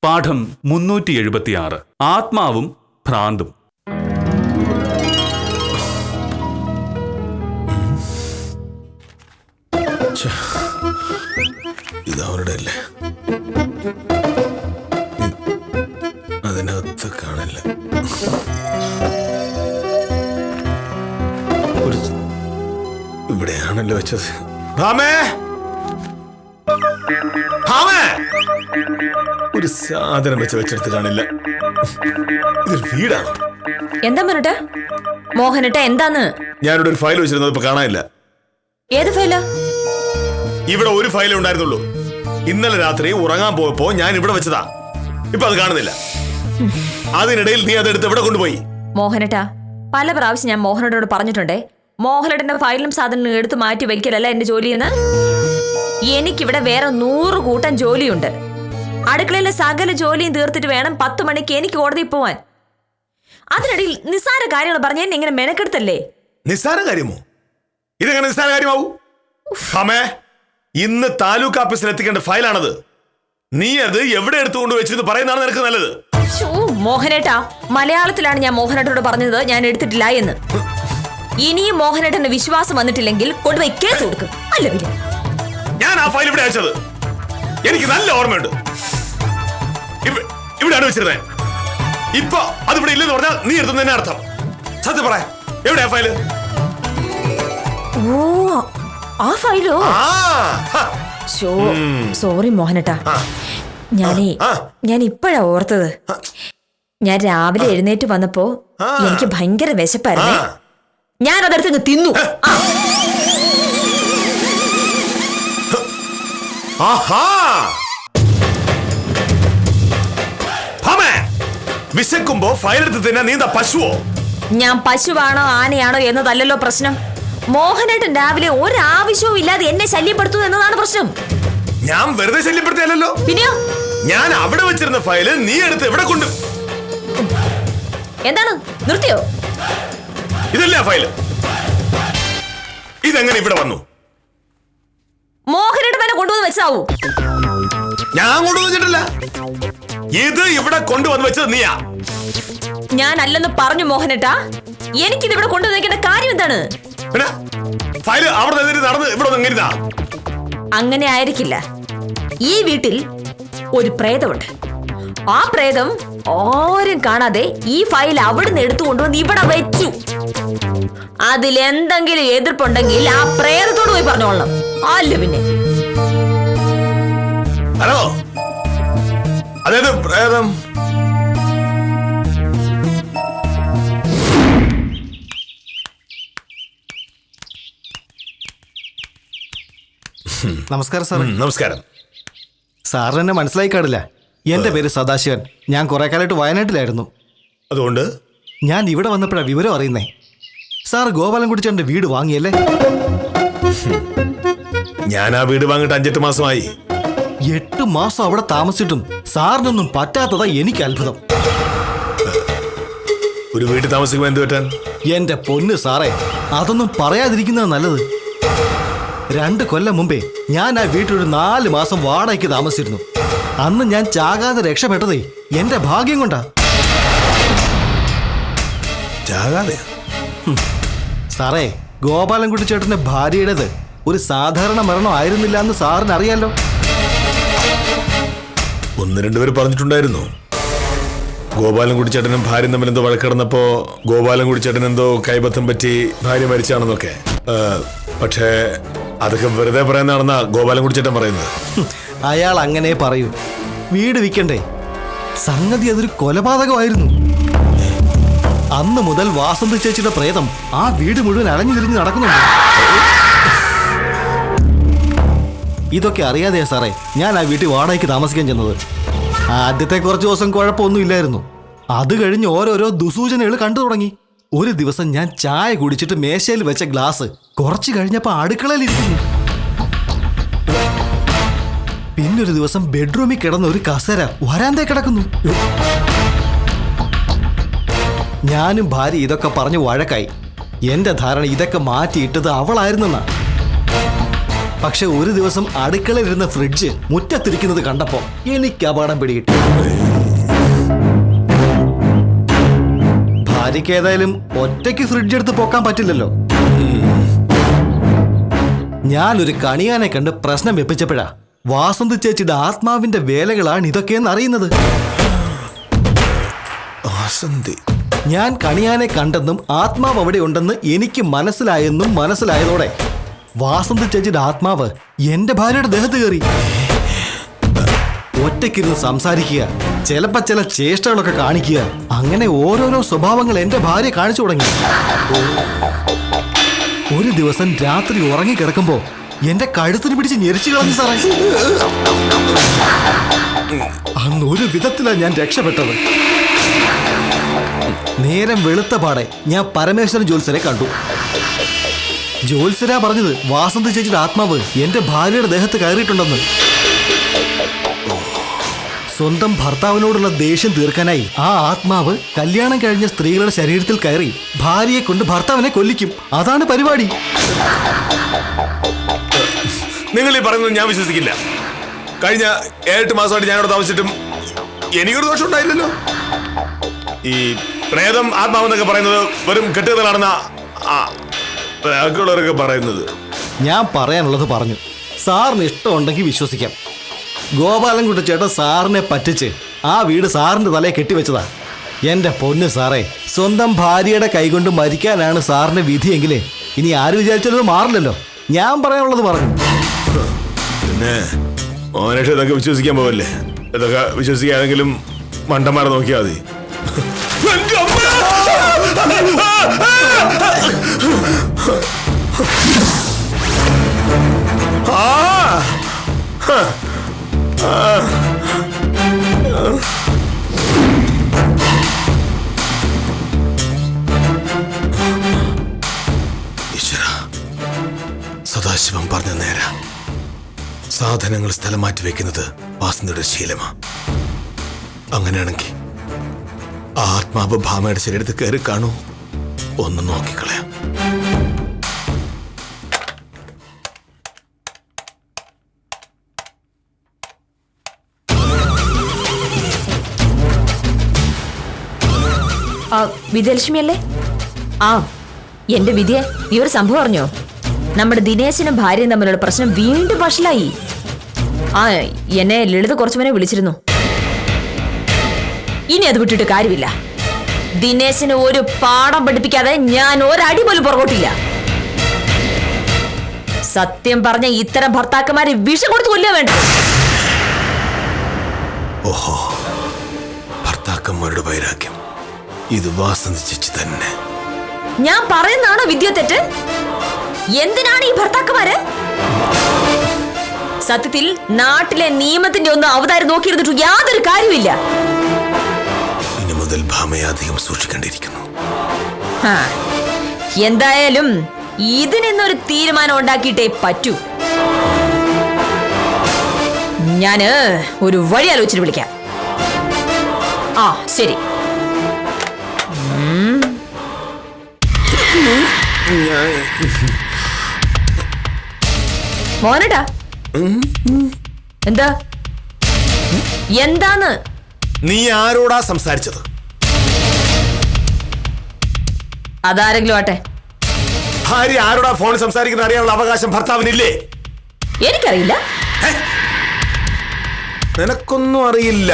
പാഠം 376 ആത്മാവും ഭ്രാന്തും. ഇതവരുടെ അല്ലേ? അതിനകത്ത് കാണില്ല. ഇവിടെയാണല്ലോ വെച്ചത്. ഒരു സാധനം വെച്ചെടുത്ത് കാണില്ല. ഇതൊരു വീടാണ്. എന്താ പറഞ്ഞ മോഹനട്ട? എന്താന്ന്? ഞാനിവിടെ ഒരു ഫയൽ വെച്ചിരുന്നത് ഇപ്പൊ കാണാനില്ല. ഏത് ഫയലാ? ഇവിടെ ഒരു ഫയലേ ഉണ്ടായിരുന്നുള്ളൂ. ഇന്നലെ രാത്രി ഉറങ്ങാൻ പോയപ്പോ ഞാൻ ഇവിടെ വെച്ചതാ. ഇപ്പൊ അത് കാണുന്നില്ല. അതിനിടയിൽ നീ അതെടുത്ത് എവിടെ കൊണ്ടുപോയി? മോഹനട്ട, പല പ്രാവശ്യം ഞാൻ മോഹനട്ടോട് പറഞ്ഞിട്ടുണ്ടേ, മോഹനട്ടന്റെ ഫയലും സാധനങ്ങളും എടുത്ത് മാറ്റി വയ്ക്കലല്ല എന്റെ ജോലിയെന്ന്. എനിക്കിവിടെ വേറെ 100 കൂട്ടം ജോലിയുണ്ട്. അടുക്കളയിലെ സകല ജോലിയും തീർത്തിട്ട് വേണം 10 മണിക്ക് എനിക്ക് കോടതിയിൽ പോവാൻ. അതിനിടയിൽ നിസ്സാര കാര്യങ്ങൾ പറഞ്ഞ എന്നെ ഇങ്ങനെ മെനക്കെടുത്തല്ലേ? നിസ്സാര കാര്യമോ? ഇതെങ്ങനെ നിസ്സാര കാര്യമാവൂ? അമ്മേ, ഇന്ന് താലൂക്ക് ഓഫീസിൽ എത്തിക്കേണ്ട ഫയലാണത്. നീ അത് എവിടെ എടുത്തുകൊണ്ട് വെച്ചെന്ന് പറയുന്നതാണ് നിനക്ക് നല്ലത്. മോഹനേട്ടാ, മലയാളത്തിലാണ് ഞാൻ മോഹനേട്ടനോട് പറഞ്ഞത് ഞാൻ എടുത്തിട്ടില്ല എന്ന്. ഇനിയും മോഹനേട്ടന് വിശ്വാസം വന്നിട്ടില്ലെങ്കിൽ കൊണ്ടുപോയി കേസ് കൊടുക്കും. അല്ല പിന്നെ ഞാൻ ആ ഫയൽ ഇവിടെ അയച്ചത് എനിക്ക് നല്ല ഓർമ്മയുണ്ട്. ഇവിടെയാണ് വെച്ചിരുന്നത്. ഇപ്പൊ അതിവിടെ ഇല്ലെന്ന് പറഞ്ഞാൽ നീ എടുത്തു തന്നെ അർത്ഥം. സത്യം പറ, എവിടെയാ ഫയല്? ഓ, ആ ഫയലോ? സോറി മോഹനേട്ടാ, ഞാൻ ഇപ്പോഴാ ഓർത്തത്. ഞാൻ രാവിലെ എഴുന്നേറ്റ് വന്നപ്പോ എനിക്ക് ഭയങ്കര വിശപ്പായിരുന്നേ. ഞാൻ അതെടുത്ത് തിന്നു. വിശക്കുമ്പോ ഫയലെടുത്ത് തിന്നാ നീ എന്താ പശുവോ? ഞാൻ പശുവാണോ ആനയാണോ എന്നതല്ലല്ലോ പ്രശ്നം. മോഹനേട്ടൻ രാവിലെ ഒരാവശ്യവും ഇല്ലാതെ എന്നെ ശല്യപ്പെടുത്തു എന്നതാണ് പ്രശ്നം. ഞാൻ വെറുതെ ശല്യപ്പെടുത്തിയല്ലോ. പിന്നെയോ? ഞാൻ അവിടെ വെച്ചിരുന്ന ഫയല് നീ എടുത്ത് എവിടെ കൊണ്ടു? എന്താണ്, നിർത്തിയോ? ഇതല്ല ഫയല്. ഇതെങ്ങനെ ഇവിടെ വന്നു? മോഹനേട്ടൻ തന്നെ കൊണ്ടുവന്ന് വെച്ചാവൂ. ഞാൻ കൊണ്ടുവന്നിട്ടില്ല. ഇത് ഇവിടെ കൊണ്ടുവന്ന് വെച്ചത് നീയാ. ഞാനല്ലെന്ന് പറഞ്ഞു മോഹനേട്ടാ. എനിക്കിത് ഇവിടെ കൊണ്ടുവന്നിരിക്കേണ്ട കാര്യം എന്താണ്? ഫയല് അവിടെ നടന്ന് ഇവിടെ അങ്ങനെ ആയിരിക്കില്ല. ഈ വീട്ടിൽ ഒരു പ്രേതമുണ്ട്. ആ പ്രേതം ആരും കാണാതെ ഈ ഫയൽ അവിടുന്ന് എടുത്തു കൊണ്ടുവന്ന് ഇവിടെ വെച്ചു. അതിലെന്തെങ്കിലും എതിർപ്പുണ്ടെങ്കിൽ ആ പ്രേതത്തോട് പോയി പറഞ്ഞോളണം. അല്ല പിന്നെ ഹലോ, അതേത് പ്രേതം? നമസ്കാരം സാർ. നമസ്കാരം. സാറിന് എന്നെ മനസ്സിലായി കാണില്ല. എന്റെ പേര് സദാശിവൻ. ഞാൻ കുറെ കാലമായിട്ട് വയനാട്ടിലായിരുന്നു. അതുകൊണ്ട് ഞാൻ ഇവിടെ വന്നപ്പോഴാണ് വിവരം അറിയുന്നേ. സാർ ഗോപാലൻകുട്ടിച്ചേട്ടന്റെ വീട് വാങ്ങിയല്ലേ? ഞാൻ ആ വീട് വാങ്ങിട്ട് 5-8 മാസമായി. 8 മാസം അവിടെ താമസിച്ചിട്ടും സാറിനൊന്നും പറ്റാത്തതാ എനിക്ക് അത്ഭുതം. ഒരു വീട്ടിൽ താമസിക്കുമ്പോൾ എന്ത് പറ്റാൻ? എന്റെ പൊന്ന് സാറേ, അതൊന്നും പറയാതിരിക്കുന്നതാ നല്ലത്. 2 കൊല്ലം മുമ്പേ ഞാൻ ആ വീട്ടിലൊരു 4 മാസം വാടകയ്ക്ക് താമസിച്ചിരുന്നു. അന്ന് ഞാൻ ചാകാതെ രക്ഷപ്പെട്ടതേ എന്റെ ഭാഗ്യം കൊണ്ടാ. സാറേ, ഗോപാലൻകുട്ടിച്ചേട്ടന്റെ ഭാര്യയുടേത് ഒരു സാധാരണ മരണം ആയിരുന്നില്ല എന്ന് സാറിന് അറിയാലോ. 1-2 പേര് പറഞ്ഞിട്ടുണ്ടായിരുന്നു. ഗോപാലൻകുട്ടിച്ചേട്ടനും ഭാര്യയും തമ്മിൽ എന്തോ വഴക്കിടന്നപ്പോ ഗോപാലൻകുട്ടിച്ചേട്ടൻ എന്തോ കൈബദ്ധം പറ്റി ഭാര്യ മരിച്ചാണെന്നൊക്കെ. പക്ഷേ അതൊക്കെ വെറുതെ പറയുന്നതാണെന്നാ ഗോപാലൻകുട്ടിച്ചേട്ടൻ പറയുന്നത്. അയാൾ അങ്ങനെ പറയൂ. വീട് വിൽക്കണ്ടേ? സംഗതി അതൊരു കൊലപാതകമായിരുന്നു. അന്ന് മുതൽ വാസന്തി ചേച്ചിയുടെ പ്രേതം ആ വീട് മുഴുവൻ അലഞ്ഞു തിരിഞ്ഞ് നടക്കുന്നുണ്ട്. ഇതൊക്കെ അറിയാതെയാ സാറേ ഞാൻ ആ വീട്ടിൽ വാടകയ്ക്ക് താമസിക്കാൻ ചെന്നത്. ആദ്യത്തെ കുറച്ച് ദിവസം കുഴപ്പമൊന്നും ഇല്ലായിരുന്നു. അത് കഴിഞ്ഞ് ഓരോരോ ദുസൂചനകൾ കണ്ടു തുടങ്ങി. ഒരു ദിവസം ഞാൻ ചായ കുടിച്ചിട്ട് മേശയിൽ വെച്ച ഗ്ലാസ് കുറച്ച് കഴിഞ്ഞപ്പോ അടുക്കളയിൽ ഇരിക്കുന്നു. പിന്നൊരു ദിവസം ബെഡ്റൂമിൽ കിടന്ന ഒരു കസേര വരാന്തേ കിടക്കുന്നു. ഞാനും ഭാര്യ ഇതൊക്കെ പറഞ്ഞ് വഴക്കായി. എന്റെ ധാരണ ഇതൊക്കെ മാറ്റിയിട്ടത് അവളായിരുന്നെന്നാ. പക്ഷെ ഒരു ദിവസം അടുക്കളയിലിരുന്ന ഫ്രിഡ്ജ് മുറ്റത്തിരിക്കുന്നത് കണ്ടപ്പോ എനിക്ക് അപകടം പിടികിട്ടി. ഭാര്യയ്ക്ക് ഏതായാലും ഒറ്റയ്ക്ക് ഫ്രിഡ്ജ് എടുത്ത് പോക്കാൻ പറ്റില്ലല്ലോ. ഞാനൊരു കണിയാനെ കണ്ട് പ്രശ്നം വെപ്പിച്ചപ്പോഴാ വാസന്തി ചേച്ചിയുടെ ആത്മാവിന്റെ വേലകളാണ് ഇതൊക്കെയെന്ന് അറിയുന്നത്. ഞാൻ കണിയാനെ കണ്ടെന്നും ആത്മാവ് അവിടെ ഉണ്ടെന്ന് എനിക്ക് മനസ്സിലായതോടെ വാസന്തി ചേച്ചിയുടെ ആത്മാവ് എന്റെ ഭാര്യയുടെ ദേഹത്ത് കയറി. ഒറ്റയ്ക്കിരുന്ന് സംസാരിക്കുക, ചിലപ്പോ ചില ചേഷ്ടകളൊക്കെ കാണിക്കുക, അങ്ങനെ ഓരോരോ സ്വഭാവങ്ങൾ എന്റെ ഭാര്യ കാണിച്ചു തുടങ്ങി. ഒരു ദിവസം രാത്രി ഉറങ്ങിക്കിടക്കുമ്പോ എന്റെ കഴുത്തിന് പിടിച്ച് ഞെരിച്ചു കളഞ്ഞു സാറേ. അന്ന് ഒരു വിധത്തിലാണ് ഞാൻ രക്ഷപ്പെട്ടത്. നേരം വെളുത്ത പാടെ ഞാൻ പരമേശ്വരൻ ജ്യോത്സ്യരെ കണ്ടു. ജ്യോത്സ്യരാ പറഞ്ഞത് വാസന്തി ചേച്ചിയുടെ ആത്മാവ് എന്റെ ഭാര്യയുടെ ദേഹത്ത് കയറിയിട്ടുണ്ടെന്ന്. സ്വന്തം ഭർത്താവിനോടുള്ള ദേഷ്യം തീർക്കാനായി ആ ആത്മാവ് കല്യാണം കഴിഞ്ഞ സ്ത്രീകളുടെ ശരീരത്തിൽ കയറി ഭാര്യയെ കൊണ്ട് ഭർത്താവിനെ കൊല്ലിക്കും. അതാണ് പരിപാടി. നിങ്ങൾ ഈ പറയുന്നത് ഞാൻ വിശ്വസിക്കില്ല. കഴിഞ്ഞ 7 മാസമായിട്ട് ഞാനിവിടെ താമസിച്ചിട്ടും എനിക്കൊരു ദോഷം ഉണ്ടായില്ലല്ലോ. ഈ പ്രേതം ആത്മാവെന്നൊക്കെ പറയുന്നത് വെറും കെട്ടുകഥകളാണെന്ന ബാക്കിയുള്ളവരൊക്കെ പറയുന്നത്. ഞാൻ പറയാനുള്ളത് പറഞ്ഞു. സാറിന് ഇഷ്ടമുണ്ടെങ്കിൽ വിശ്വസിക്കാം. ഗോപാലൻകുട്ടി ചേട്ടൻ സാറിനെ പറ്റിച്ച് ആ വീട് സാറിന്റെ തലയെ കെട്ടിവെച്ചതാ. എന്റെ പൊന്ന് സാറേ, സ്വന്തം ഭാര്യയുടെ കൈകൊണ്ട് മരിക്കാനാണ് സാറിന്റെ വിധിയെങ്കിലേ ഇനി ആര് വിചാരിച്ചത് മാറില്ലല്ലോ. ഞാൻ പറയാനുള്ളത് പറഞ്ഞു. പിന്നെ മോനേഷ് ഇതൊക്കെ വിശ്വസിക്കാൻ പോവല്ലേ? ഇതൊക്കെ വിശ്വസിക്കാനെങ്കിലും മണ്ടന്മാരെ നോക്കിയാൽ മതി. സദാശിവം പറഞ്ഞ നേരാ. സാധനങ്ങൾ സ്ഥലം മാറ്റി വെക്കുന്നത് വാസന്തിയുടെ ശീലമാ. അങ്ങനെയാണെങ്കിൽ ആത്മാവ് ഭാമയുടെ ശരീരത്തിൽ കയറി കാണൂ. ഒന്ന് നോക്കിക്കളയാം. വിജയലക്ഷ്മി അല്ലേ? ആ, എന്റെ വിധിയെ ഈ ഒരു സംഭവം അറിഞ്ഞോ? നമ്മുടെ ദിനേശനും ഭാര്യയും തമ്മിലുള്ള പ്രശ്നം വീണ്ടും വഷളായി. ആ, എന്നെ ലളിത കുറച്ചു മുന്നേ വിളിച്ചിരുന്നു. ഇനി അത് വിട്ടിട്ട് കാര്യമില്ല. ദിനേശന് ഒരു പാഠം പഠിപ്പിക്കാതെ ഞാൻ ഒരടി പോലും പുറകോട്ടില്ല. സത്യം പറഞ്ഞ ഇത്തരം ഭർത്താക്കന്മാരെ വിഷം കൊടുത്ത് കൊല്ലുക വേണ്ട. ഓഹോ, ഭർത്താക്കന്മാരുടെ വൈരാഗ്യം ഇത് വാസന്തി ചേച്ചി തന്നെ. ഞാൻ പറയുന്നതാണോ വിദ്യ തെറ്റ്? എന്തിനാണ് ഈ ഭർത്താക്കന്മാര്? സത്യത്തിൽ നാട്ടിലെ നിയമത്തിന്റെ ഒന്ന് അവതാരം നോക്കിയിരുന്നിട്ട് യാതൊരു കാര്യമില്ല. ഇനി മുതൽ ഭാമയെ അധികം സൂക്ഷിക്കേണ്ടിയിരിക്കുന്നു. എന്തായാലും ഇതിനൊരു തീരുമാനം ഉണ്ടാക്കിയിട്ടേ പറ്റൂ. ഞാന് ഒരു വഴി ആലോചിച്ചിട്ട് വിളിക്കാം. ആ, ശരി. മോനടാ, എന്താ എന്താന്ന്? നീ ആരോടാ സംസാരിച്ചത്? അതാരെങ്കിലും ആട്ടെ. ഭാര്യ ആരോടാ ഫോണിൽ സംസാരിക്കുന്ന അറിയാനുള്ള അവകാശം ഭർത്താവിനില്ലേ? എനിക്കറിയില്ല. നിനക്കൊന്നും അറിയില്ല,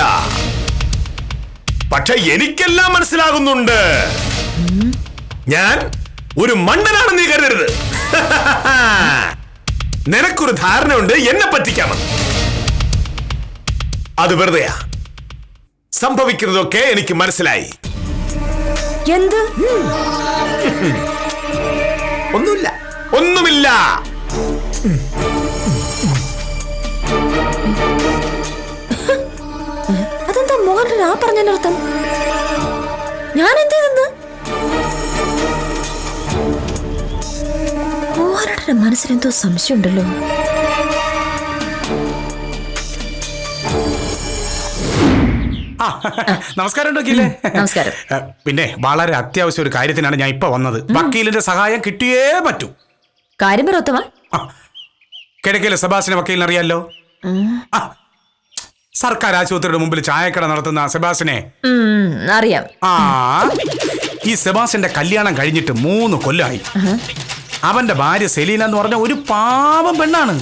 പക്ഷെ എനിക്കെല്ലാം മനസ്സിലാകുന്നുണ്ട്. ഞാൻ ഒരു മണ്ടനാണെന്ന് നീ കരുതരുത്. നിനക്കൊരു ധാരണയുണ്ട് എന്നെ പറ്റിക്കാമെന്ന്. അത് വെറുതെയാ. സംഭവിക്കുന്നതൊക്കെ എനിക്ക് മനസ്സിലായി. എന്ത്? ഒന്നുമില്ല, ഒന്നുമില്ല. അതെന്താ മോഹൻ ആ പറഞ്ഞതിനർത്ഥം? ഞാൻ എന്ത് ചെയ്തെന്ന്? മോഹനയുടെ മനസ്സിലെന്തോ സംശയമുണ്ടല്ലോ. നമസ്കാരം വക്കീലേ. നമസ്കാരം. പിന്നെ വളരെ അത്യാവശ്യം ഒരു കാര്യത്തിനാണ് ഞാൻ ഇപ്പൊ വന്നത്. വക്കീലിന്റെ സഹായം കിട്ടിയേ പറ്റൂ. കാര്യം പറ ഉത്തമ. കിഴക്കിലെ സെബാസ്റ്റിനെ വക്കീലിനെ അറിയാലോ? ആ, സർക്കാർ ആശുപത്രിയുടെ മുമ്പിൽ ചായക്കട നടത്തുന്ന സെബാസ്റ്റിനെ അറിയാം. ആ, ഈ സെബാസ്റ്റിന്റെ കല്യാണം കഴിഞ്ഞിട്ട് 3 കൊല്ലമായി. അവന്റെ ഭാര്യ സെലീന എന്ന് പറഞ്ഞ ഒരു പാവം പെണ്ണാണ്.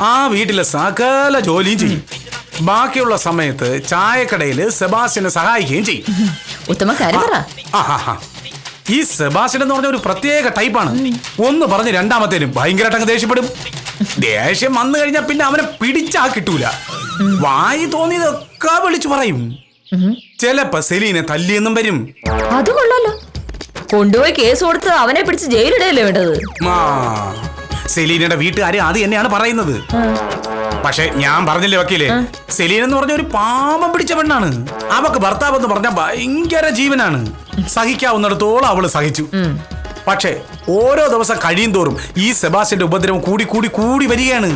ആ വീട്ടിലെ സകല ജോലിയും ചെയ്യും. ബാക്കിയുള്ള സമയത്ത് ചായക്കടയിൽ സെബാസ്റ്റിനെ സഹായിക്കുകയും ചെയ്യും. ഉത്തമ കാര്യം പറ. ഈ സെബാസ്റ്റിൻ എന്ന് പറഞ്ഞ ഒരു പ്രത്യേക ടൈപ്പാണ്. ഒന്ന് പറഞ്ഞ് രണ്ടാമത്തേനും ഭയങ്കരമായിട്ട് ദേഷ്യപ്പെടും. ദേഷ്യം വന്നു കഴിഞ്ഞാൽ പിന്നെ അവനെ പിടിച്ചാ കിട്ടൂല. വായി തോന്നിയതൊക്കെ വിളിച്ചു പറയും. ചിലപ്പോ സെലീനെ തല്ലിയെന്നും വരും. അത് കൊള്ളാലോ. കൊണ്ടുപോയി കേസ് കൊടുത്ത് അവനെ പിടിച്ച് ജയിലിടയല്ലേ വേണ്ടത്. സെലീനയുടെ വീട്ടുകാരെ അത് തന്നെയാണ് പറയുന്നത്. പക്ഷെ ഞാൻ പറഞ്ഞില്ലേ വക്കീലെ, സെലീന എന്ന് പറഞ്ഞ ഒരു പാപം പിടിച്ച പെണ്ണാണ്. അവക്ക് ഭർത്താവ് എന്ന് പറഞ്ഞ ഭയങ്കര ജീവനാണ്. സഹിക്കാവുന്നിടത്തോളം അവള് സഹിച്ചു. പക്ഷെ ഓരോ ദിവസം കഴിയും തോറും ഈ സെബാസ്റ്റിന്റെ ഉപദ്രവം കൂടി കൂടി കൂടി വരികയാണ്.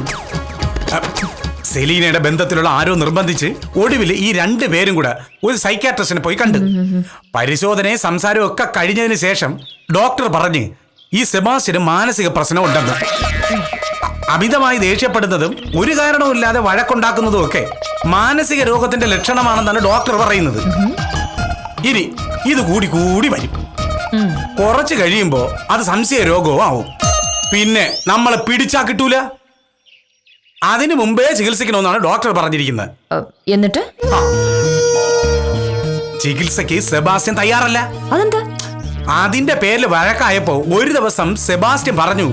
സെലീനയുടെ ബന്ധത്തിലുള്ള ആരോ നിർബന്ധിച്ച് ഒടുവിൽ ഈ 2 പേരും കൂടെ ഒരു സൈക്കാട്രിസ്റ്റിനെ പോയി കണ്ടു. പരിശോധനയും സംസാരവും ഒക്കെ കഴിഞ്ഞതിന് ശേഷം ഡോക്ടർ പറഞ്ഞ് ഈ സെബാസ്റ്റിന് മാനസിക പ്രശ്നം ഉണ്ടെന്ന്. അമിതമായി ദേഷ്യപ്പെടുന്നതും ഒരു കാരണവുമില്ലാതെ വഴക്കുണ്ടാക്കുന്നതും ഒക്കെ മാനസിക രോഗത്തിന്റെ ലക്ഷണമാണെന്നാണ് ഡോക്ടർ പറയുന്നത്. ഇനി ഇത് കൂടി കൂടി വരും. കുറച്ച് കഴിയുമ്പോ അത് സംശയ രോഗവും ആവും. പിന്നെ നമ്മളെ പിടിച്ചാ കിട്ടൂല. അതിനു മുമ്പേ ചികിത്സിക്കണമെന്നാണ് ഡോക്ടർ പറഞ്ഞിരിക്കുന്നത്. എന്നിട്ട് ചികിത്സയ്ക്ക് സെബാസ്റ്റ്യൻ തയ്യാറല്ല. അതെന്താ? അതിന്റെ പേരിൽ വഴക്കായപ്പോ ഒരു ദിവസം സെബാസ്റ്റ്യൻ പറഞ്ഞു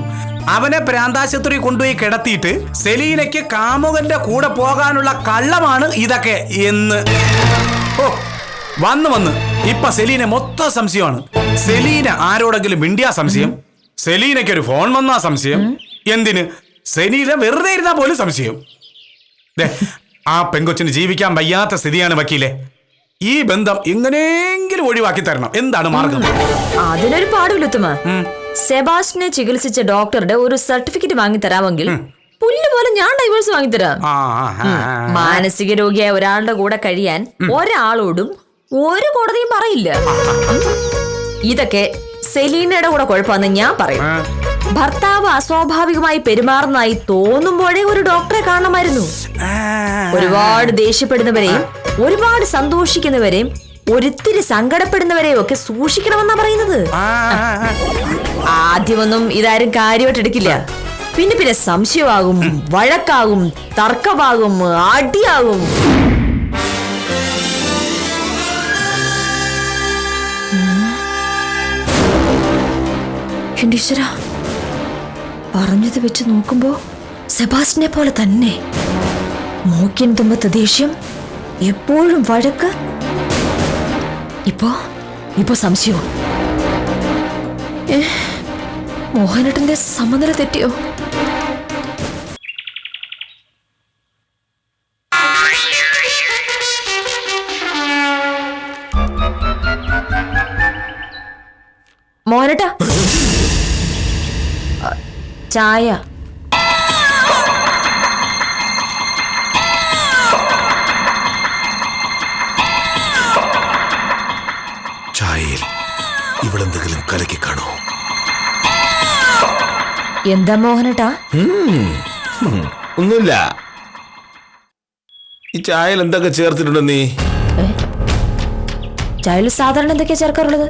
അവനെ പ്രാന്താശുപത്രി കൊണ്ടുപോയി കിടത്തിയിട്ട് സെലീനയ്ക്ക് കാമുകന്റെ കൂടെ പോകാനുള്ള കള്ളമാണ് ഇതൊക്കെ എന്ന്. ഓ, വന്ന് ഇപ്പൊ സെലീന മൊത്തം സംശയമാണ്. സെലീന ആരോടെങ്കിലും മിണ്ടിയാ സംശയം, സെലീനയ്ക്ക് ഒരു ഫോൺ വന്നാ സംശയം, എന്തിന് സെലീന വെറുതെ ഇരുന്നാ പോലും സംശയം. ആ പെങ്കൊച്ചിന് ജീവിക്കാൻ വയ്യാത്ത സ്ഥിതിയാണ് വക്കീലെ. ഈ ബന്ധം എങ്ങനെയെങ്കിലും ഒഴിവാക്കി തരണം. എന്താണ് മാർഗം? അതിനൊരു പാടുമില്ലുത്തുമ. സെബാസ്റ്റിനെ ചികിത്സിച്ച ഡോക്ടറുടെ ഒരു സർട്ടിഫിക്കറ്റ് വാങ്ങി തരാമെങ്കിൽ പുല്ല് പോലെ ഞാൻ ഡൈവേഴ്സ് വാങ്ങിത്തരാം. മാനസിക രോഗിയായ ഒരാളുടെ കൂടെ കഴിയാൻ ഒരാളോടും ഒരു കോടതിയും പറയില്ല. ഇതൊക്കെ സെലീനയുടെ കൂടെ കുഴപ്പമെന്ന് ഞാൻ പറയും. ഭർത്താവ് അസ്വാഭാവികമായി പെരുമാറുന്നതായി തോന്നുമ്പോഴേ ഒരു ഡോക്ടറെ കാണണമായിരുന്നു. ഒരുപാട് ദേഷ്യപ്പെടുന്നവരെയും ഒരുപാട് സന്തോഷിക്കുന്നവരെയും ഒരിത്തിരി സങ്കടപ്പെടുന്നവരെയും ഒക്കെ സൂക്ഷിക്കണമെന്നാ പറയുന്നത്. ആദ്യമൊന്നും ഇതാരും കാര്യമായിട്ട് എടുക്കില്ല. പിന്നെ സംശയമാകും, വഴക്കാകും, തർക്കമാകും, അടിയാകും. ഈശ്വരാ, പറഞ്ഞത് വെച്ച് നോക്കുമ്പോ സെബാസ്റ്റിനെ പോലെ തന്നെ. മൂക്കിൻ തുമ്പത്ത് ദേഷ്യം, എപ്പോഴും വഴക്ക്, ഇപ്പോ സംശയവും. മോഹനേട്ടന്റെ സമനില തെറ്റിയോ? മോഹനേട്ടാ, ചായ. ചായയിൽ ഇവളെന്തെങ്കിലും കലക്കി കാണോ? എന്താ മോഹനേട്ടാ? ഒന്നുമില്ല. ഈ ചായയിൽ എന്തൊക്കെ ചേർത്തിട്ടുണ്ടോ നീ? ചായയിൽ സാധാരണ എന്തൊക്കെയാ ചേർക്കാറുള്ളത്?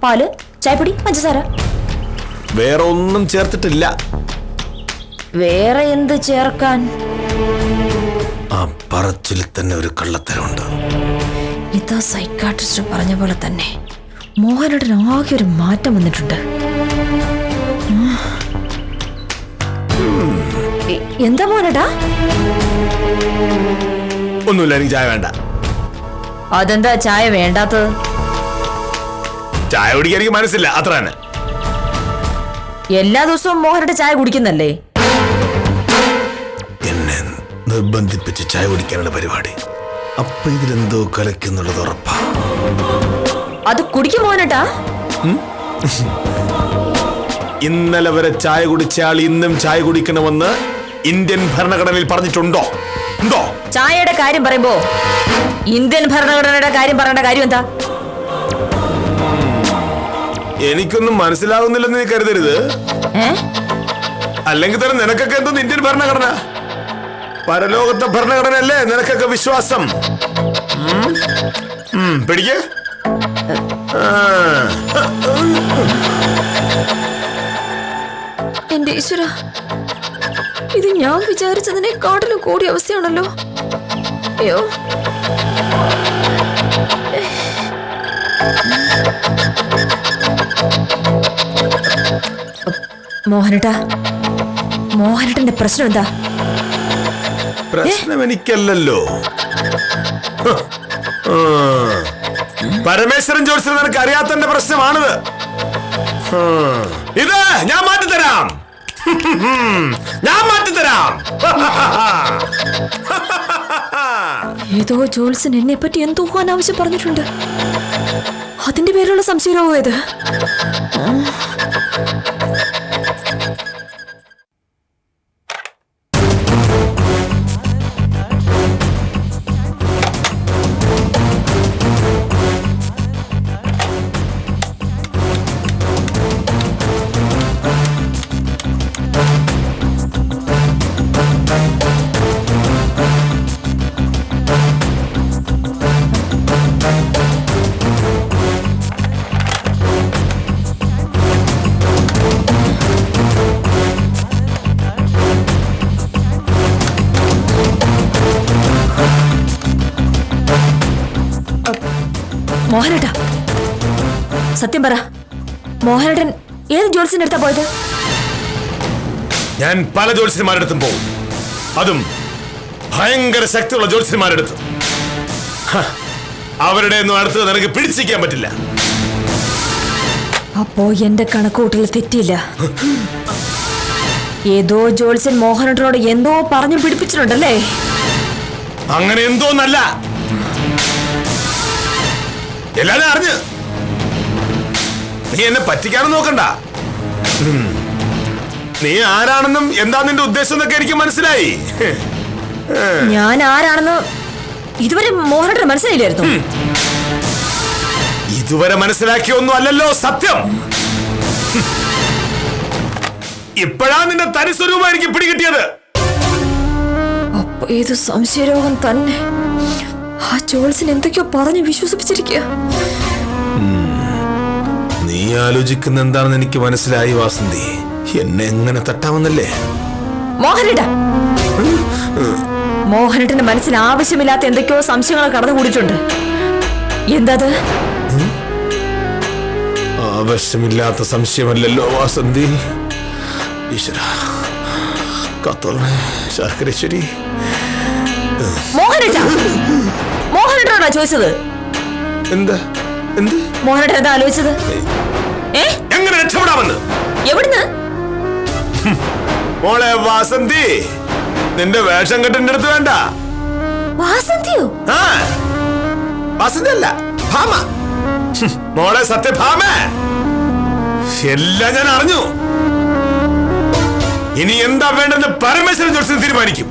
പാല്, ചായപ്പൊടി, പഞ്ചസാര. വേറെ ഒന്നും ചേർത്തിട്ടില്ല. വേറെ എന്ത് ചേർക്കാൻ? ആ പറച്ചിൽ തന്നെ ഒരു കള്ളത്തരമുണ്ട്. ഇതാ സൈക്കാട്രിസ്റ്റ് പറഞ്ഞ പോലെ തന്നെ മോഹനേട്ടൻ ആകെ ഒരു മാറ്റം വന്നിട്ടുണ്ട്. എന്താ മോഹനേട്ടാ? ഒന്നുമില്ല, എനിക്ക് ചായ വേണ്ട. അതെന്താ ചായ വേണ്ടാത്തത്? ചായ കുടിക്കാൻ എനിക്ക് മനസ്സില്ല, അത്ര തന്നെ. എല്ലാ ദിവസവും മോഹനേട്ട ചായ കുടിക്കുന്നല്ലേ? എന്നെ നിർബന്ധിപ്പിച്ച് ചായ കുടിക്കാനുള്ള പരിപാടി. അപ്പൊ ഇതിലെന്തോ കലക്കുന്നുള്ളത് ഉറപ്പാ. അത് കുടിക്കും മോഹനേട്ടാ. ഇന്നലെ വരെ ചായ കുടിച്ച ആൾ ഇന്നും ചായ കുടിക്കണമെന്ന് ഇന്ത്യൻ ഭരണഘടനയിൽ പറഞ്ഞിട്ടുണ്ടോ? ഉണ്ടോ? ചായയുടെ കാര്യം പറയുമ്പോ ഇന്ത്യൻ ഭരണഘടനയുടെ കാര്യം പറയേണ്ട കാര്യം എന്താ? എനിക്കൊന്നും മനസ്സിലാകുന്നില്ലെന്ന് നീ കരുതരുത്. അല്ലെങ്കിൽ തന്നെ നിനക്കൊക്കെ എന്തോ ഇന്ത്യൻ ഭരണഘടന, പരലോകത്തെ ഭരണഘടനയല്ലേ നിനക്കൊക്കെ വിശ്വാസം? പിടിക്ക്. എന്റെ ഈശ്വര, ഇത് ഞാൻ വിചാരിച്ചതിനെക്കാട്ടിലും കൂടിയ അവസ്ഥയാണല്ലോ. അയ്യോ, മോഹനേട്ടാ, മോഹനേട്ടന്റെ പ്രശ്നം എന്താ? പ്രശ്നം എനിക്കല്ലല്ലോ. പരമേശ്വരൻ ജോത്സ്യൻ നിനക്ക് അറിയാത്തന്റെ പ്രശ്നമാണിത്. ഇത് ഞാൻ മാറ്റിത്തരാം, ഞാൻ മാറ്റിത്തരാം. ഏതോ ജോത്സ്യൻ എന്നെ പറ്റി എന്തോ അനാവശ്യം പറഞ്ഞിട്ടുണ്ട്. അതിന്റെ പേരുള്ള സംശയമാവോ ഇത്? മോഹനേട്ടാ, സത്യം പറ, മോഹനേട്ടൻ ഏത് ജോത്സ്യന്റെ അടുത്താ പോയത്? ഞാൻ പല ജ്യോത്സ്യന്മാരെടുത്തും പോകും, അതും ഭയങ്കര ശക്തിയുള്ള ജ്യോത്സ്യന്മാരെടുത്തും. അവരുടെ ഒന്നും അടുത്ത് നിനക്ക് പിടിച്ചിരിക്കാൻ പറ്റില്ല. അപ്പോ എന്റെ കണക്കൂട്ടൽ തെറ്റിയില്ല. ഏതോ ജോത്സ്യൻ മോഹനേട്ടനോട് എന്തോ പറഞ്ഞു പിടിപ്പിച്ചിട്ടുണ്ടല്ലേ? അങ്ങനെ എന്തോന്നല്ല, എല്ലാരും അറിഞ്ഞ്. നീ എന്നെ പറ്റിക്കാനും നോക്കണ്ട. നീ ആരാണെന്നും എന്താ നിന്റെ ഉദ്ദേശം എന്നൊക്കെ എനിക്ക് മനസ്സിലായി. ഞാൻ ആരാണെന്ന് ഇതുവരെ മോഹനേട്ടന് മനസ്സിലായില്ലായിരുന്നു. ഇതുവരെ മനസ്സിലാക്കിയൊന്നും അല്ലല്ലോ സത്യം. ഇപ്പോഴാ നിന്റെ തനിസ്വരൂപം എനിക്ക് പിടികിട്ടിയത്. അപ്പൊ ഇത് സംശയരോഗം തന്നെ. ആ ജോത്സ്യൻ എന്തൊക്കെയോ പറഞ്ഞ് വിശ്വസിപ്പിച്ചിരിക്കുക. നീ ആലോചിക്കുന്ന എന്താണെന്ന് എനിക്ക് മനസ്സിലായി വാസന്തി. എന്നെ എങ്ങനെ തട്ടാമെന്നല്ലേ? മോഹനേട്ടന്റെ മനസ്സിൽ ആവശ്യമില്ലാത്ത എന്തൊക്കെയോ സംശയങ്ങൾ കടന്നുകൂടിയിട്ടുണ്ട്. എന്താ? ആവശ്യമില്ലാത്ത സംശയമല്ലല്ലോ വാസന്തി. ഈശ്വര കത്തോളണേ ശാസ്ത്രീശ്വരി. മോഹനേട്ടനാണോ ചോദിച്ചത്? എന്താ എന്ത് മോഹനേട്ടൻ എന്താ ആലോചിച്ചത്? എങ്ങനെ രക്ഷപ്പെടാമെന്ന്? എവിടുന്ന്? മോളെ വാസന്തി, നിന്റെ വേഷം കെട്ടിന്റെ അടുത്ത് വേണ്ട. വാസന്തിയോ? ആ, വാസന്തി അല്ല, ഭാമ. മോളെ സത്യഭാമ, എല്ലാം ഞാൻ അറിഞ്ഞു. ഇനി എന്താ വേണ്ടെന്ന് പരമേശ്വരൻ ജോത്സ്യൻ തീരുമാനിക്കും.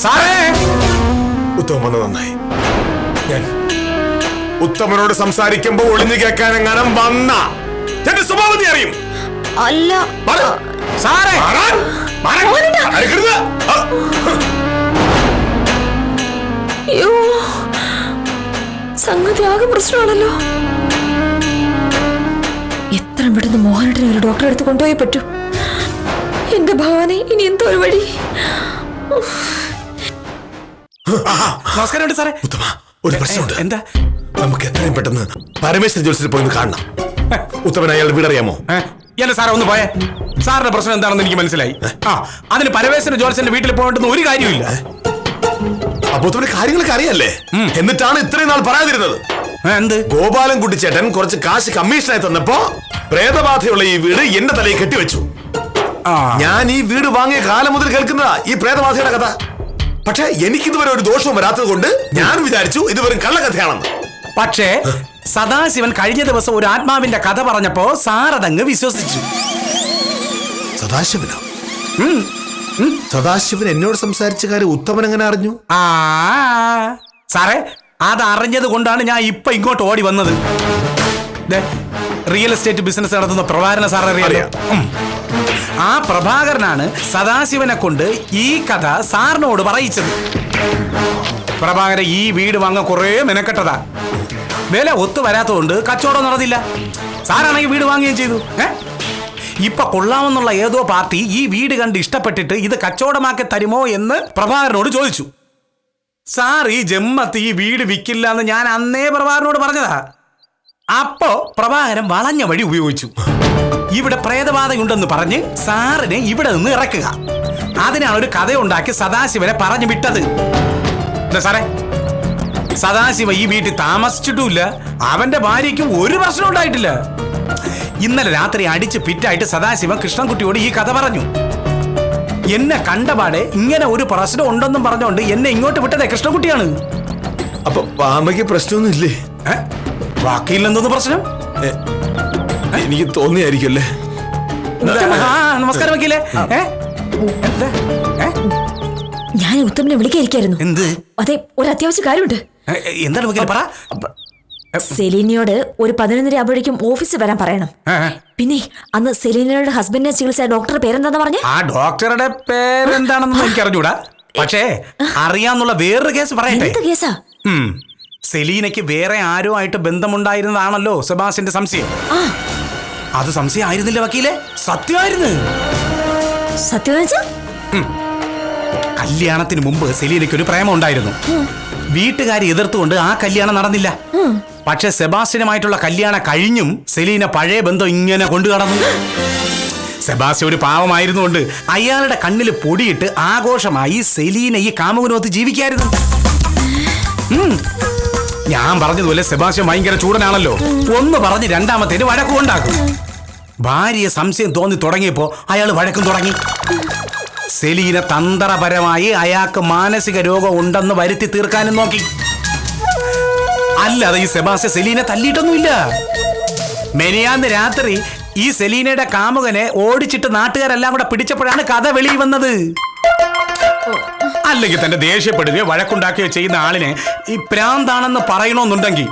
സാറേ, ഉത്തമൻ വന്ന് നന്നായി. ഞാൻ ഉത്തമനോട് സംസാരിക്കുമ്പോ ഒളിഞ്ഞു കേൾക്കാൻ എങ്ങാനും വന്ന എന്റെ സ്വഭാവം നീ അറിയും. അല്ല സാറേ, അയ്യോ, സംഗതി ആകെ പ്രശ്നമാണല്ലോ. എത്ര പെട്ടെന്ന് മോഹനേട്ടനെ ഒരു ഡോക്ടറെ അടുത്ത് കൊണ്ടുപോയി പറ്റൂ. എന്റെ ഭഗവാനെ, ഇനി എന്തോ ഒരു വഴി. നമസ്കാരം സാറേ. ഉത്തമ, ഒരു പ്രശ്നമുണ്ട്. എന്താ? നമുക്ക് എത്രയും പെട്ടെന്ന് പരമേശ്വരൻ ജോത്സ്യനെ പോയി കാണണം. ഉത്തമൻ അയാളുടെ വീടറിയാമോ? അല്ല സാറേ, ഒന്ന് പോയേ. സാറിന്റെ പ്രശ്നം എന്താണെന്ന് എനിക്ക് മനസ്സിലായി. അതിന് പരമേശ്വരൻ ജോത്സ്യന്റെ വീട്ടിൽ പോകേണ്ടെന്ന് ഒരു കാര്യമില്ല. അപ്പൊ ഉത്തമന് കാര്യങ്ങളൊക്കെ അറിയല്ലേ? എന്നിട്ടാണ് ഇത്രയും നാൾ പറയാതിരുന്നത്. എന്ത്? ഗോപാലൻ കുട്ടിച്ചേട്ടൻ കുറച്ച് കാശ് കമ്മീഷനായി തന്നപ്പോ പ്രേതബാധയുള്ള ഈ വീട് എന്റെ തലയിൽ കെട്ടിവെച്ചു. ഞാൻ ഈ വീട് വാങ്ങിയ കാലം മുതൽ കേൾക്കുന്നതാ ഈ പ്രേതബാധയുടെ കഥ. പക്ഷെ എനിക്കിതുവരെ ഒരു ദോഷവും വരാത്തത് കൊണ്ട് ഞാൻ വിചാരിച്ചു ഇത് വെറും കള്ളക്കഥയാണെന്ന്. പക്ഷേ സദാശിവൻ കഴിഞ്ഞ ദിവസം ഒരു ആത്മാവിന്റെ കഥ പറഞ്ഞപ്പോ സാറതങ്ങ് വിശ്വസിച്ചു. സദാശിവനോ? സദാശിവൻ എന്നോട് സംസാരിച്ച കാര്യം ഉത്തമൻ എങ്ങനെ അറിഞ്ഞു? സാറേ, അത് അറിഞ്ഞത് കൊണ്ടാണ് ഞാൻ ഇപ്പൊ ഇങ്ങോട്ട് ഓടി വന്നത്. റിയൽ എസ്റ്റേറ്റ് ബിസിനസ് നടത്തുന്ന പ്രഭാകരനെ സാർ അറിയാം. ആ പ്രഭാകരനാണ് സദാശിവനെ കൊണ്ട് ഈ കഥ സാറിനോട് പറയിച്ചത്. പ്രഭാകരൻ ഈ വീട് വാങ്ങാൻ കുറേ മെനക്കെട്ടതാ. വില ഒത്തു വരാത്തതുകൊണ്ട് കച്ചവടം നടന്നില്ല. സാറാണെങ്കിൽ വീട് വാങ്ങുകയും ചെയ്തു. ഇപ്പൊ കൊള്ളാമെന്നുള്ള ഏതോ പാർട്ടി ഈ വീട് കണ്ട് ഇഷ്ടപ്പെട്ടിട്ട് ഇത് കച്ചവടമാക്കി തരുമോ എന്ന് പ്രഭാകരനോട് ചോദിച്ചു. സാർ ഈ ജമ്മത്ത് ഈ വീട് വിൽക്കില്ല എന്ന് ഞാൻ അന്നേ പ്രഭാകരനോട് പറഞ്ഞതാ. അപ്പോ പ്രഭാകരൻ വളഞ്ഞ വഴി ഉപയോഗിച്ചു. ഇവിടെ പ്രേതബാധയുണ്ടെന്ന് പറഞ്ഞ് സാറിനെ ഇവിടെ നിന്ന് ഇറക്കുക. അതിനാണ് ഒരു കഥയുണ്ടാക്കി സദാശിവനെ പറഞ്ഞു വിട്ടത്. എന്താ സാറേ, സദാശിവ ഈ വീട്ടിൽ താമസിച്ചിട്ടുമില്ല, അവന്റെ ഭാര്യയ്ക്കും ഒരു പ്രശ്നം ഉണ്ടായിട്ടില്ല. ഇന്നലെ രാത്രി അടിച്ച് പിറ്റായിട്ട് സദാശിവൻ കൃഷ്ണൻകുട്ടിയോട് ഈ കഥ പറഞ്ഞു. എന്നെ കണ്ടപാടെ ഇങ്ങനെ ഒരു പ്രശ്നം ഉണ്ടെന്നും പറഞ്ഞുകൊണ്ട് എന്നെ ഇങ്ങോട്ട് വിട്ടതേ കൃഷ്ണൻകുട്ടിയാണ്. അപ്പൊ പാമ്പയ്ക്ക് പ്രശ്നമൊന്നുമില്ലേ? ബാക്കിയില്ലെന്തോന്ന് പ്രശ്നം? എനിക്ക് തോന്നിയായിരിക്കുമല്ലേ. നമസ്കാരം വക്കീലേ. ഞാൻ ഉത്തമനെ വിളിക്കായിരിക്കായിരുന്നു. എന്ത്? അതെ, ഒരു അത്യാവശ്യ കാര്യമുണ്ട്. എന്താണ് വക്കീലെ പറ. സെലീനയോട് ഒരു 11:30 ആകുമ്പോഴേക്കും ഓഫീസിൽ വരാൻ പറയണം. പിന്നെ അന്ന് സെലീനയുടെ ഹസ്ബൻഡിനെ ചികിത്സ ഡോക്ടറുടെ പേരെന്താന്ന് പറഞ്ഞു? ആ ഡോക്ടറുടെ പേരെന്താണെന്ന് എനിക്ക് അറിഞ്ഞൂടാ. പക്ഷേ അറിയാന്നുള്ള വേറൊരു കേസ് പറയട്ടെ. എന്ത് കേസാ? സെലീനയ്ക്ക് വേറെ ആരോ ആയിട്ട് ബന്ധമുണ്ടായിരുന്നതാണല്ലോ സെബാസ്റ്റ്യന്റെ സംശയം. അത് സംശയം ആയിരുന്നില്ല വക്കീലെ, സത്യമായിരുന്നു. സത്യം? കല്യാണത്തിന് മുമ്പ് സെലീനയ്ക്ക് ഒരു പ്രേമം ഉണ്ടായിരുന്നു. വീട്ടുകാരെ എതിർത്തുകൊണ്ട് ആ കല്യാണം നടന്നില്ല. പക്ഷെ സെബാസ്റ്റ്യനുമായിട്ടുള്ള കല്യാണം കഴിഞ്ഞും സെലീന പഴയ ബന്ധം ഇങ്ങനെ കൊണ്ടു നടന്നു. സെബാസ്റ്റ്യൻ ഒരു പാവമായിരുന്നുകൊണ്ട് അയാളുടെ കണ്ണിൽ പൊടിയിട്ട് ആഘോഷമായി സെലീന ഈ കാമുകനൊത്ത് ജീവിക്കായിരുന്നു. ഞാൻ പറഞ്ഞതുപോലെ സെബാസ്റ്റ്യൻ ഭയങ്കര ചൂടനാണല്ലോ. ഒന്ന് പറഞ്ഞ് രണ്ടാമത്തേന് വഴക്കും ഉണ്ടാക്കും. ഭാര്യയെ സംശയം തോന്നി തുടങ്ങിയപ്പോ അയാൾ വഴക്കും തുടങ്ങി. സെലീന തന്ത്രപരമായി അയാൾക്ക് മാനസിക രോഗം ഉണ്ടെന്ന് വരുത്തി തീർക്കാനും നോക്കി. അല്ലാതെ ഈ സെബാസ്റ്റ്യൻ സെലീനെ തല്ലിയിട്ടൊന്നുമില്ല. മെനിയാന്ന് രാത്രി ഈ സെലീനയുടെ കാമുകനെ ഓടിച്ചിട്ട് നാട്ടുകാരെല്ലാം കൂടെ പിടിച്ചപ്പോഴാണ് കഥ വെളിയിൽ വന്നത്. അല്ലെങ്കിൽ തന്നെ ദേഷ്യപ്പെടുകയോ വഴക്കുണ്ടാക്കുകയോ ചെയ്യുന്ന ആളിനെ ഈ പ്രാന്താണെന്ന് പറയണമെന്നുണ്ടെങ്കിൽ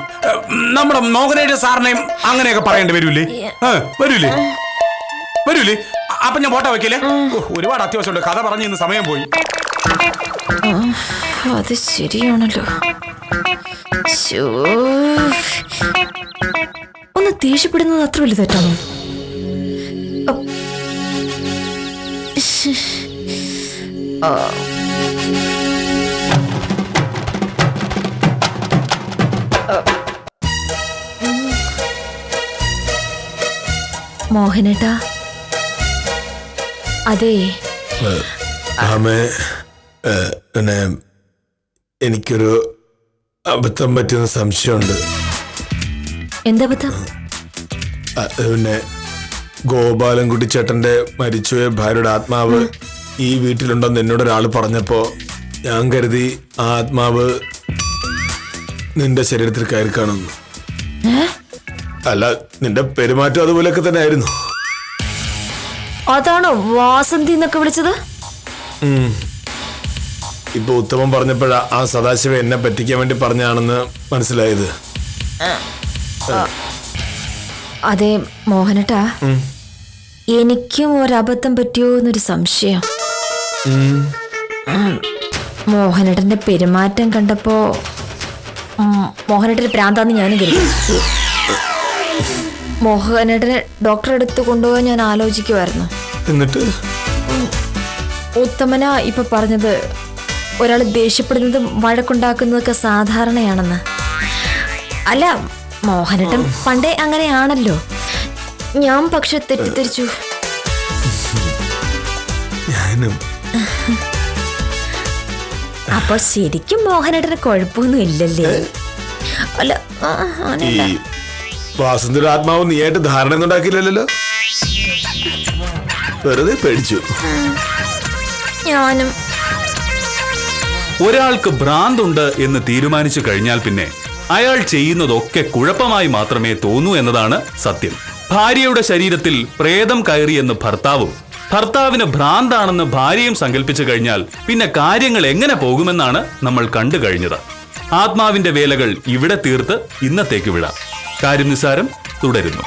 നമ്മുടെ മോഹനേഷ് സാറിനെയും അങ്ങനെയൊക്കെ പറയേണ്ടി വരൂലേ? വരൂലേ? അപ്പൊ ഞാൻ ഫോട്ടോ വെക്കില്ലേ? ഒരുപാട് അത്യാവശ്യമുണ്ട്. കഥ പറഞ്ഞ് ഇന്ന് സമയം പോയി. അത് ശരിയാണല്ലോ. ഒന്ന് ദേഷ്യപ്പെടുന്നത് അത്ര വലിയ തെറ്റാണോ? മോഹനേട്ടാ, അതെ പിന്നെ എനിക്കൊരു അബദ്ധം പറ്റുന്ന സംശയമുണ്ട്. എന്താ അബദ്ധം? പിന്നെ ഗോപാലൻകുട്ടി ചേട്ടന്റെ മരിച്ചുപോയ ഭാര്യയുടെ ആത്മാവ് ഈ വീട്ടിലുണ്ടെന്ന് എന്നോടൊരാൾ പറഞ്ഞപ്പോ ഞാൻ കരുതി ആ ആത്മാവ് നിന്റെ ശരീരത്തിൽ കയറി കാണുന്നു. അല്ല, നിന്റെ പെരുമാറ്റം അതുപോലെയൊക്കെ തന്നെ ആയിരുന്നു. അതാണോ വാസന്തി എന്നൊക്കെ വിളിച്ചത്? ഇപ്പൊ ഉത്തമൻ പറഞ്ഞപ്പോഴാ ആ സദാശിവ എന്നെ പറ്റിക്കാൻ വേണ്ടി പറഞ്ഞാണെന്ന് മനസ്സിലായത്. അതെ മോഹനട്ടാ, എനിക്കും ഒരബദ്ധം പറ്റിയോ എന്നൊരു സംശയം. മോഹനേട്ടന്റെ പെരുമാറ്റം കണ്ടപ്പോ മോഹനേട്ടന് പ്രാന്താന്ന് ഞാനും കരുതി. മോഹനേട്ടനെ ഡോക്ടറെ അടുത്ത് കൊണ്ടുപോകാൻ ഞാൻ ആലോചിക്കുമായിരുന്നു. എന്നിട്ട് ഉത്തമനാ ഇപ്പൊ പറഞ്ഞത് ഒരാൾ ദേഷ്യപ്പെടുന്നതും വഴക്കുണ്ടാക്കുന്നതൊക്കെ സാധാരണയാണെന്ന്. അല്ല, മോഹനേട്ടൻ പണ്ടേ അങ്ങനെയാണല്ലോ. ഞാൻ പക്ഷെ തെറ്റിദ്ധരിച്ചു. അപ്പൊ ശരിക്കും മോഹനേട്ടന് കുഴപ്പമൊന്നും ഇല്ലല്ലേ? അല്ല, വാസന്തിയുടെ ആത്മാവ് നീയായിട്ട് ധാരണ ഒന്നും ഉണ്ടാക്കില്ലല്ലോ. വെറുതെ പേടിച്ചു. ഞാനും ഒരാൾക്ക് ഭ്രാന്തുണ്ട് എന്ന് തീരുമാനിച്ചു കഴിഞ്ഞാൽ പിന്നെ അയാൾ ചെയ്യുന്നതൊക്കെ കുഴപ്പമായി മാത്രമേ തോന്നൂ എന്നതാണ് സത്യം. ഭാര്യയുടെ ശരീരത്തിൽ പ്രേതം കയറിയെന്ന് ഭർത്താവും ഭർത്താവിന് ഭ്രാന്താണെന്ന് ഭാര്യയും സങ്കല്പിച്ചു കഴിഞ്ഞാൽ പിന്നെ കാര്യങ്ങൾ എങ്ങനെ പോകുമെന്നാണ് നമ്മൾ കണ്ടു കഴിഞ്ഞത്. ആത്മാവിന്റെ വേലകൾ ഇവിടെ തീർത്ത് ഇന്നത്തേക്ക് വിടാം. കാര്യം നിസ്സാരം തുടരുന്നു.